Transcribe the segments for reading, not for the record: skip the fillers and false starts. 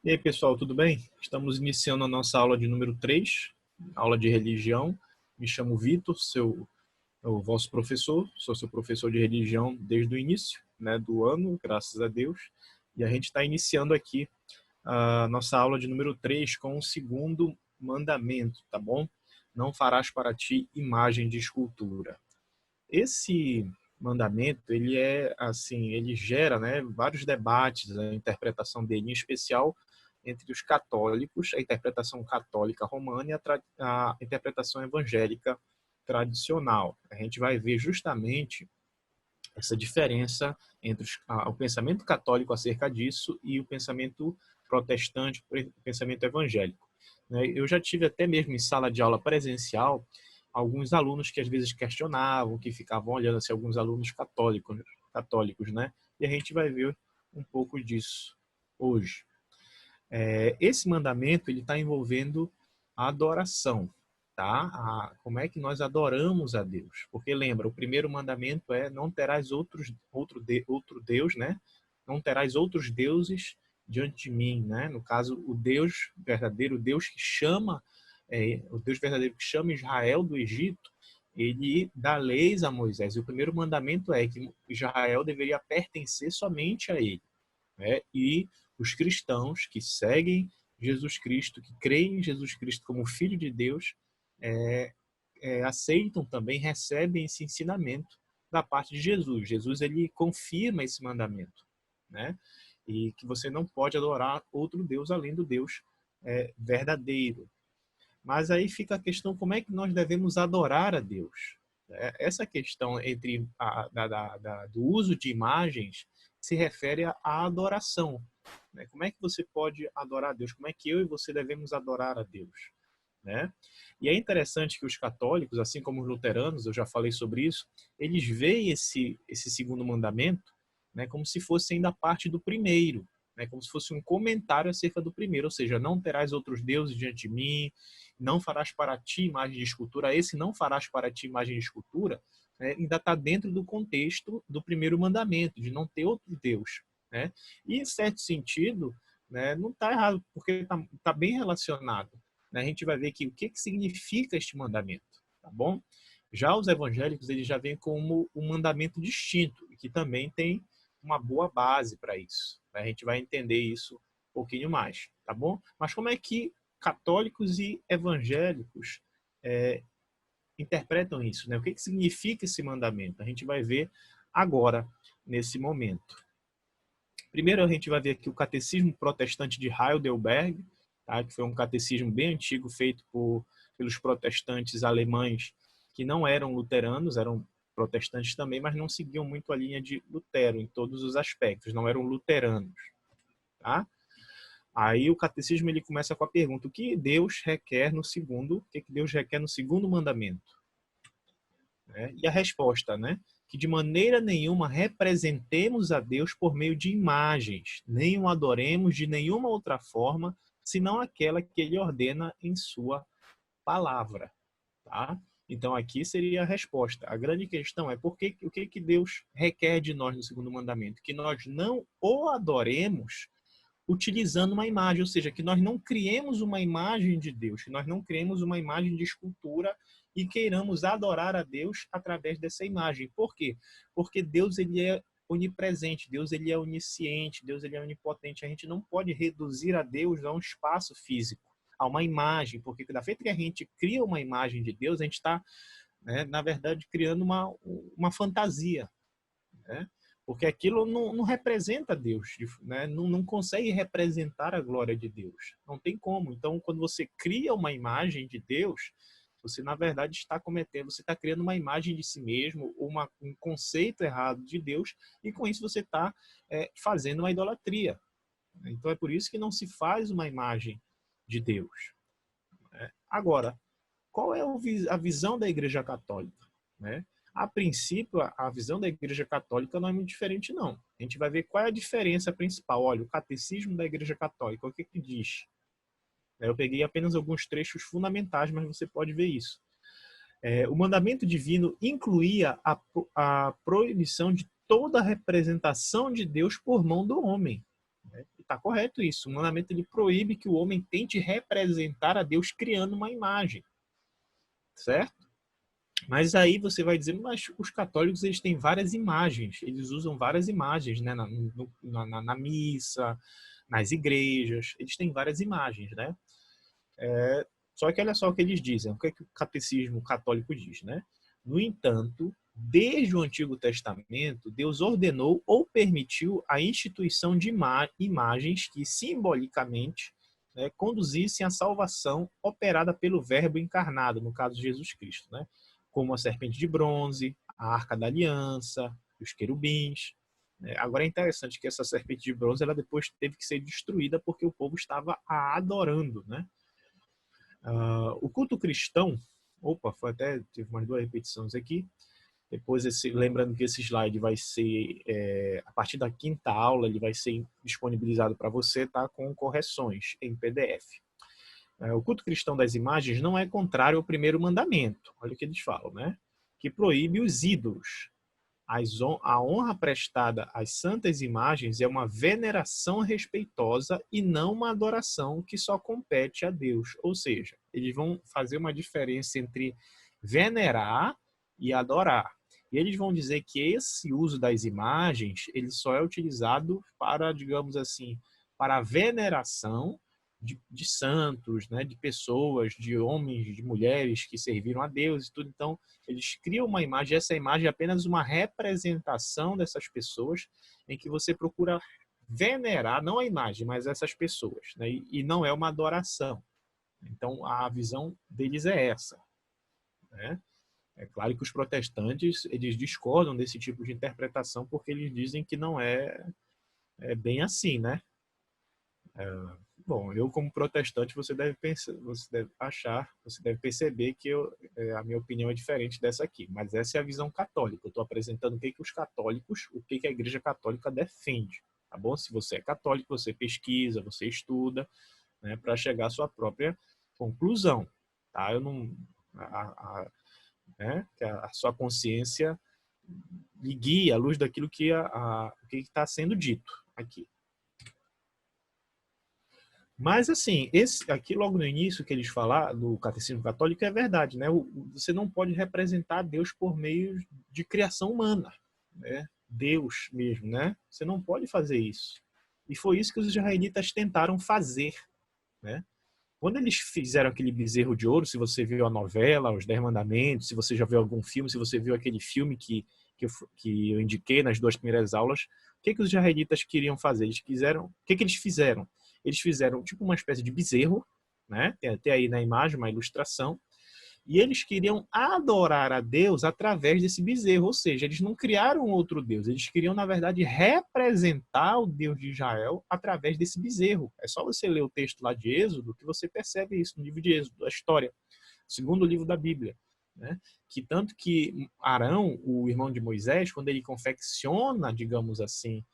E aí, pessoal, tudo bem? Estamos iniciando a nossa aula de número 3, aula de religião. Me chamo Vitor, o vosso professor, sou seu professor de religião desde o início, né, do ano, graças a Deus. E a gente está iniciando aqui a nossa aula de número 3 com o segundo mandamento, tá bom? Não farás para ti imagem de escultura. Esse mandamento, ele é assim, ele gera, né, vários debates, a interpretação dele, em especial entre os católicos, a interpretação católica romana e a interpretação evangélica tradicional. A gente vai ver justamente essa diferença entre o pensamento católico acerca disso e o pensamento protestante, o pensamento evangélico. Eu já tive até mesmo em sala de aula presencial alguns alunos que às vezes questionavam, que ficavam olhando assim, alguns alunos católicos, né? E a gente vai ver um pouco disso hoje. Esse mandamento ele está envolvendo a adoração, tá? Como é que nós adoramos a Deus? Porque lembra, o primeiro mandamento é não terás outro Deus, né? Não terás outros deuses diante de mim, né? No caso, o Deus verdadeiro, o Deus que chama, o Deus verdadeiro que chama Israel do Egito, ele dá leis a Moisés. E o primeiro mandamento é que Israel deveria pertencer somente a ele, né? E os cristãos que seguem Jesus Cristo, que creem em Jesus Cristo como Filho de Deus, aceitam também, recebem esse ensinamento da parte de Jesus. Jesus ele confirma esse mandamento, né? E que você não pode adorar outro Deus além do Deus verdadeiro. Mas aí fica a questão, como é que nós devemos adorar a Deus? Essa questão entre do uso de imagens se refere à adoração. Como é que você pode adorar a Deus? Como é que eu e você devemos adorar a Deus? Né? E é interessante que os católicos, assim como os luteranos, eu já falei sobre isso, eles veem esse segundo mandamento, né, como se fosse ainda parte do primeiro, né, como se fosse um comentário acerca do primeiro, ou seja, não terás outros deuses diante de mim, não farás para ti imagem de escultura. Esse não farás para ti imagem de escultura, né, ainda está dentro do contexto do primeiro mandamento, de não ter outro Deus. Né? E, em certo sentido, né, não está errado, porque está bem relacionado. Né? A gente vai ver aqui o que significa este mandamento. Tá bom? Já os evangélicos eles já vêm como um mandamento distinto, que também tem uma boa base para isso. A gente vai entender isso um pouquinho mais. Tá bom? Mas como é que católicos e evangélicos interpretam isso? Né? O que significa esse mandamento? A gente vai ver agora, nesse momento. Primeiro a gente vai ver aqui o Catecismo Protestante de Heidelberg, tá? Que foi um catecismo bem antigo feito pelos protestantes alemães que não eram luteranos, eram protestantes também, mas não seguiam muito a linha de Lutero em todos os aspectos, não eram luteranos. Tá? Aí o catecismo ele começa com a pergunta: o que Deus requer no segundo? O que Deus requer no segundo mandamento? E a resposta, né? Que de maneira nenhuma representemos a Deus por meio de imagens, nem o adoremos de nenhuma outra forma, senão aquela que ele ordena em sua palavra. Tá? Então aqui seria a resposta. A grande questão é o que Deus requer de nós no segundo mandamento? Que nós não o adoremos utilizando uma imagem, ou seja, que nós não criemos uma imagem de Deus, que nós não criemos uma imagem de escultura e queiramos adorar a Deus através dessa imagem. Por quê? Porque Deus ele é onipresente, Deus ele é onisciente, Deus ele é onipotente. A gente não pode reduzir a Deus a um espaço físico, a uma imagem, porque da feita que a gente cria uma imagem de Deus, a gente está, né, na verdade, criando uma fantasia, né? Porque aquilo não representa Deus, né? Não consegue representar a glória de Deus. Não tem como. Então, quando você cria uma imagem de Deus, você, na verdade, está cometendo, você está criando uma imagem de si mesmo, um conceito errado de Deus, e com isso você está fazendo uma idolatria. Então, é por isso que não se faz uma imagem de Deus. Agora, qual é a visão da Igreja Católica? Né? A princípio, a visão da Igreja Católica não é muito diferente, não. A gente vai ver qual é a diferença principal. Olha, o Catecismo da Igreja Católica, o que diz? Eu peguei apenas alguns trechos fundamentais, mas você pode ver isso. O mandamento divino incluía a proibição de toda representação de Deus por mão do homem. está correto isso. O mandamento ele proíbe que o homem tente representar a Deus criando uma imagem, certo? Mas aí você vai dizer, mas os católicos eles têm várias imagens, eles usam várias imagens, né, na missa, nas igrejas, eles têm várias imagens, né? Só que olha só o que eles dizem, o que é que o catecismo católico diz, né? No entanto, desde o Antigo Testamento, Deus ordenou ou permitiu a instituição de imagens que simbolicamente, né, conduzissem à salvação operada pelo Verbo encarnado, no caso de Jesus Cristo, né? Como a serpente de bronze, a Arca da Aliança, os querubins. Agora é interessante que essa serpente de bronze ela depois teve que ser destruída porque o povo estava a adorando, né? O culto cristão, teve umas duas repetições aqui. Depois, lembrando que esse slide vai ser, a partir da quinta aula, ele vai ser disponibilizado para você, tá? Com correções em PDF. O culto cristão das imagens não é contrário ao primeiro mandamento, olha o que eles falam, né? Que proíbe os ídolos. A honra prestada às santas imagens é uma veneração respeitosa e não uma adoração que só compete a Deus. Ou seja, eles vão fazer uma diferença entre venerar e adorar. E eles vão dizer que esse uso das imagens ele só é utilizado para, digamos assim, para a veneração de santos, né, de pessoas, de homens, de mulheres que serviram a Deus e tudo. Então, eles criam uma imagem, essa imagem é apenas uma representação dessas pessoas em que você procura venerar, não a imagem, mas essas pessoas, né, e não é uma adoração. Então, a visão deles é essa, né? É claro que os protestantes, eles discordam desse tipo de interpretação porque eles dizem que não é bem assim, né? Bom, eu como protestante, você deve pensar, você deve perceber que a minha opinião é diferente dessa aqui, mas essa é a visão católica. Eu estou apresentando o que os católicos, o que a Igreja Católica defende, tá bom? Se você é católico, você pesquisa, você estuda, né, para chegar à sua própria conclusão, tá? Eu não, né, que a sua consciência lhe guia à luz daquilo que o que está sendo dito aqui. Mas, assim, aqui logo no início que eles falaram do Catecismo Católico é verdade, né? Você não pode representar Deus por meio de criação humana, né? Deus mesmo, né? Você não pode fazer isso. E foi isso que os israelitas tentaram fazer, né? Quando eles fizeram aquele bezerro de ouro, se você viu a novela, Os Dez Mandamentos, se você já viu algum filme, se você viu aquele filme que eu indiquei nas duas primeiras aulas, o que os israelitas queriam fazer? O que eles fizeram? Eles fizeram tipo uma espécie de bezerro, né? Tem até aí na imagem uma ilustração, e eles queriam adorar a Deus através desse bezerro, ou seja, eles não criaram outro Deus, eles queriam, na verdade, representar o Deus de Israel através desse bezerro. É só você ler o texto lá de Êxodo que você percebe isso no livro de Êxodo, a história, segundo livro da Bíblia, né? Que tanto que Arão, o irmão de Moisés, quando ele confecciona, digamos assim,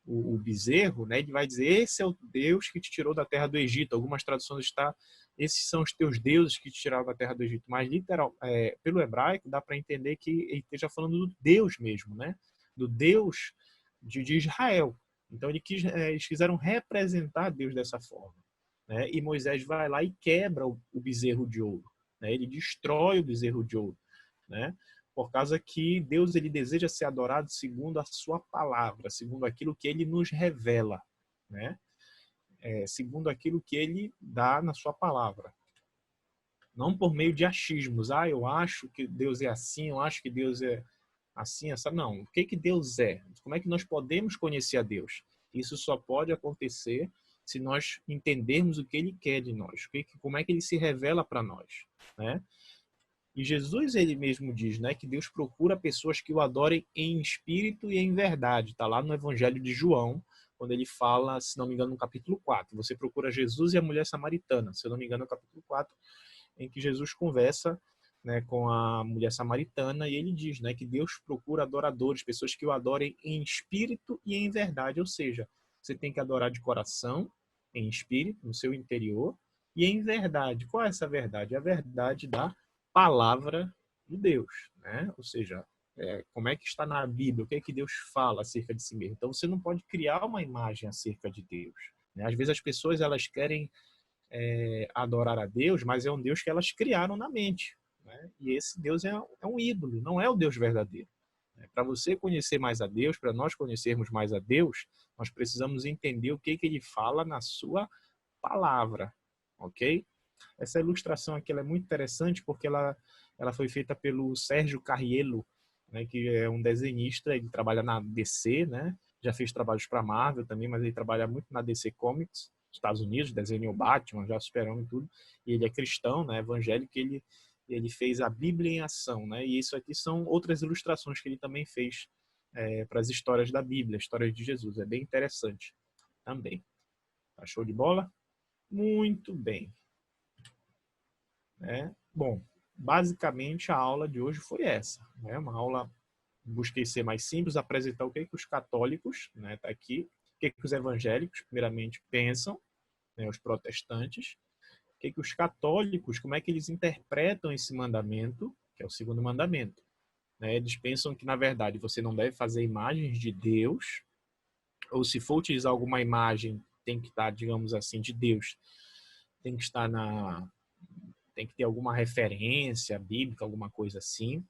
o bezerro, né, ele vai dizer, esse é o Deus que te tirou da terra do Egito. Algumas traduções está, esses são os teus deuses que te tiraram da terra do Egito. Mas, pelo hebraico, dá para entender que ele esteja falando do Deus mesmo, né? Do Deus de Israel. Então, eles quiseram representar Deus dessa forma, né? E Moisés vai lá e quebra o bezerro de ouro, né? Ele destrói o bezerro de ouro, né? Por causa que Deus ele deseja ser adorado segundo a sua palavra, segundo aquilo que ele nos revela, né? Segundo aquilo que ele dá na sua palavra. Não por meio de achismos. Eu acho que Deus é assim, eu acho que Deus é assim, essa. Não. O que Deus é? Como é que nós podemos conhecer a Deus? Isso só pode acontecer se nós entendermos o que ele quer de nós, como é que ele se revela para nós, né? E Jesus, ele mesmo diz, né, que Deus procura pessoas que o adorem em espírito e em verdade. Está lá no Evangelho de João, quando ele fala, se não me engano, no capítulo 4. Você procura Jesus e a mulher samaritana, se eu não me engano, no capítulo 4, em que Jesus conversa, né, com a mulher samaritana e ele diz, né, que Deus procura adoradores, pessoas que o adorem em espírito e em verdade. Ou seja, você tem que adorar de coração, em espírito, no seu interior, e em verdade. Qual é essa verdade? A verdade da palavra de Deus, né? Ou seja, como é que está na Bíblia, o que é que Deus fala acerca de si mesmo. Então você não pode criar uma imagem acerca de Deus, né? Às vezes as pessoas elas querem adorar a Deus, mas é um Deus que elas criaram na mente, né? E esse Deus é um ídolo, não é o Deus verdadeiro. Para você conhecer mais a Deus, para nós conhecermos mais a Deus, nós precisamos entender o que Ele fala na sua palavra, ok? Essa ilustração aqui ela é muito interessante porque ela foi feita pelo Sérgio Carriello, né, que é um desenhista, ele trabalha na DC, né? Já fez trabalhos para Marvel também, mas ele trabalha muito na DC Comics, Estados Unidos, desenhou Batman, já Superman e tudo. E ele é cristão, né, evangélico, ele fez a Bíblia em ação, né? E isso aqui são outras ilustrações que ele também fez para as histórias da Bíblia, histórias de Jesus. É bem interessante também. Tá show de bola? Muito bem. Bom, basicamente a aula de hoje foi essa, né? Uma aula, busquei ser mais simples, apresentar o que os católicos, né, tá aqui, o que os evangélicos, primeiramente, pensam, né, os protestantes, o que os católicos, como é que eles interpretam esse mandamento, que é o segundo mandamento, né? Eles pensam que, na verdade, você não deve fazer imagens de Deus, ou se for utilizar alguma imagem, tem que estar, digamos assim, de Deus, tem que estar tem que ter alguma referência bíblica, alguma coisa assim.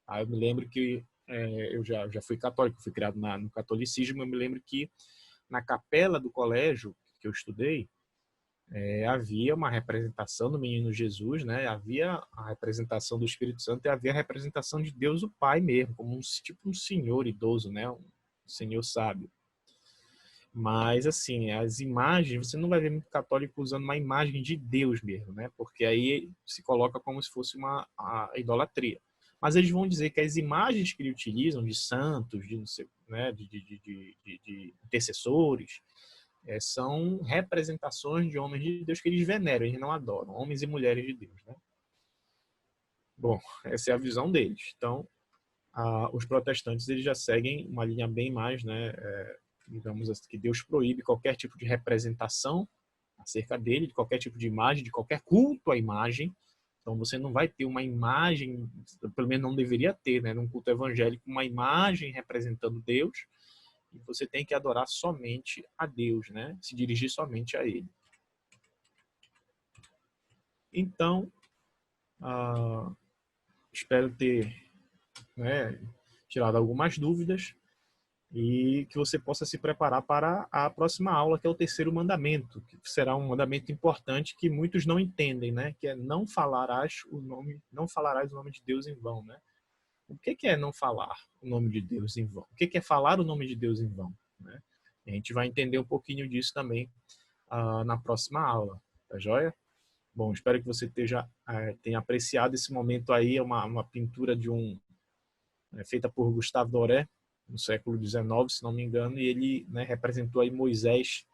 Aí eu me lembro que eu já fui católico, fui criado no catolicismo, eu me lembro que na capela do colégio que eu estudei, havia uma representação do menino Jesus, né? Havia a representação do Espírito Santo e havia a representação de Deus o Pai mesmo, como tipo um senhor idoso, né? Um senhor sábio. Mas, assim, as imagens, você não vai ver muito católico usando uma imagem de Deus mesmo, né? Porque aí se coloca como se fosse a idolatria. Mas eles vão dizer que as imagens que eles utilizam de santos, de, não sei, né, de intercessores, são representações de homens de Deus que eles veneram, eles não adoram, homens e mulheres de Deus, né? Bom, essa é a visão deles. Então, os protestantes eles já seguem uma linha bem mais, né, digamos assim, que Deus proíbe qualquer tipo de representação acerca dele, de qualquer tipo de imagem, de qualquer culto à imagem. Então você não vai ter uma imagem, pelo menos não deveria ter, né, num culto evangélico, uma imagem representando Deus, e você tem que adorar somente a Deus, né, se dirigir somente a Ele. Então, espero ter, né, tirado algumas dúvidas e que você possa se preparar para a próxima aula, que é o terceiro mandamento, que será um mandamento importante que muitos não entendem, né? Que é não falarás o nome de Deus em vão, né? O que é não falar o nome de Deus em vão? O que é falar o nome de Deus em vão, né? A gente vai entender um pouquinho disso também na próxima aula, tá joia? Bom, espero que você tenha apreciado esse momento aí, uma pintura feita por Gustave Doré, no século XIX, se não me engano, e ele, né, representou aí Moisés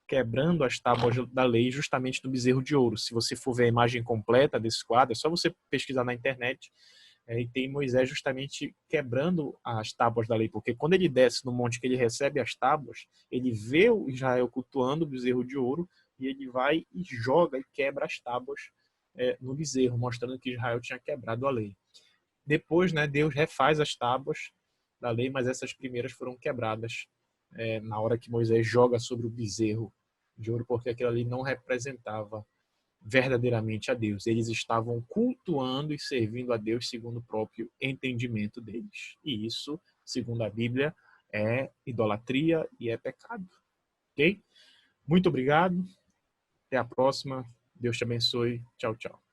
quebrando as tábuas da lei justamente no bezerro de ouro. Se você for ver a imagem completa desse quadro, é só você pesquisar na internet, e tem Moisés justamente quebrando as tábuas da lei, porque quando ele desce no monte que ele recebe as tábuas, ele vê o Israel cultuando o bezerro de ouro, e ele vai e joga e quebra as tábuas no bezerro, mostrando que Israel tinha quebrado a lei. Depois, né, Deus refaz as tábuas da lei, mas essas primeiras foram quebradas na hora que Moisés joga sobre o bezerro de ouro, porque aquilo ali não representava verdadeiramente a Deus. Eles estavam cultuando e servindo a Deus segundo o próprio entendimento deles. E isso, segundo a Bíblia, é idolatria e é pecado. Ok? Muito obrigado. Até a próxima. Deus te abençoe. Tchau, tchau.